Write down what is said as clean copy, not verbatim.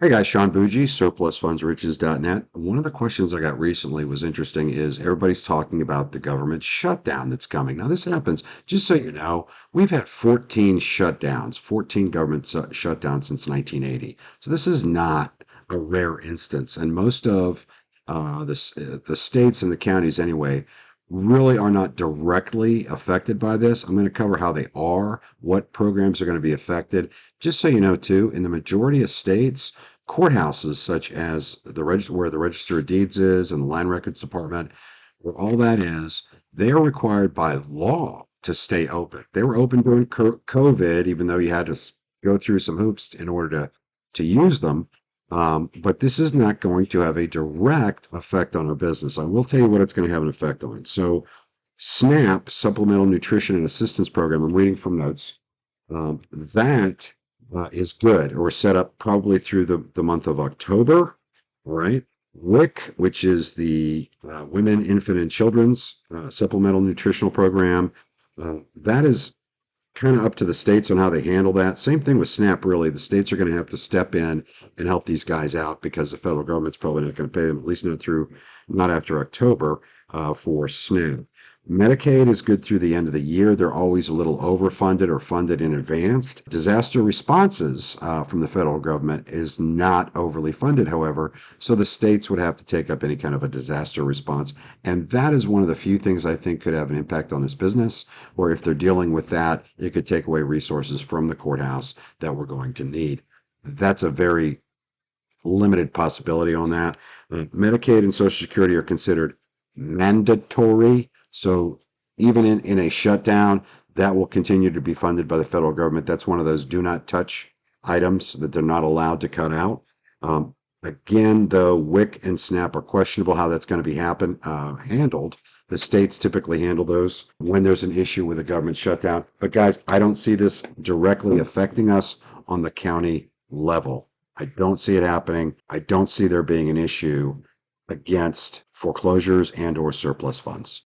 Hey guys, Sean Bougie, surplusfundsriches.net. One of the questions I got recently was interesting is everybody's talking about the government shutdown that's coming. Now, this happens, just so you know, we've had 14 shutdowns, 14 government shutdowns since 1980. So this is not a rare instance. And most of the states and the counties, anyway, really are not directly affected by this. I'm going to cover how they are, what programs are going to be affected. Just so you know, too, in the majority of states, courthouses such as where the Register of Deeds is and the Land Records Department, where all that is, they are required by law to stay open. They were open during COVID, even though you had to go through some hoops in order to use them. But this is not going to have a direct effect on our business. I will tell you what it's going to have an effect on. So, SNAP, Supplemental Nutrition and Assistance Program, I'm reading from notes. That is good or set up probably through the month of October. All right. WIC, which is the Women, Infant, and Children's Supplemental Nutritional Program, that is kind of up to the states on how they handle that. Same thing with SNAP, really. The states are going to have to step in and help these guys out because the federal government's probably not going to pay them, at least not after October, for SNAP. Medicaid is good through the end of the year. They're always a little overfunded or funded in advance. Disaster responses from the federal government is not overly funded, however, so the states would have to take up any kind of a disaster response. And that is one of the few things I think could have an impact on this business, or if they're dealing with that, it could take away resources from the courthouse that we're going to need. That's a very limited possibility on that. Medicaid and Social Security are considered mandatory. So even in a shutdown, that will continue to be funded by the federal government. That's one of those do not touch items that they're not allowed to cut out. Again, though, WIC and SNAP are questionable how that's going to be handled. The states typically handle those when there's an issue with a government shutdown. But guys, I don't see this directly affecting us on the county level. I don't see it happening. I don't see there being an issue against foreclosures and or surplus funds.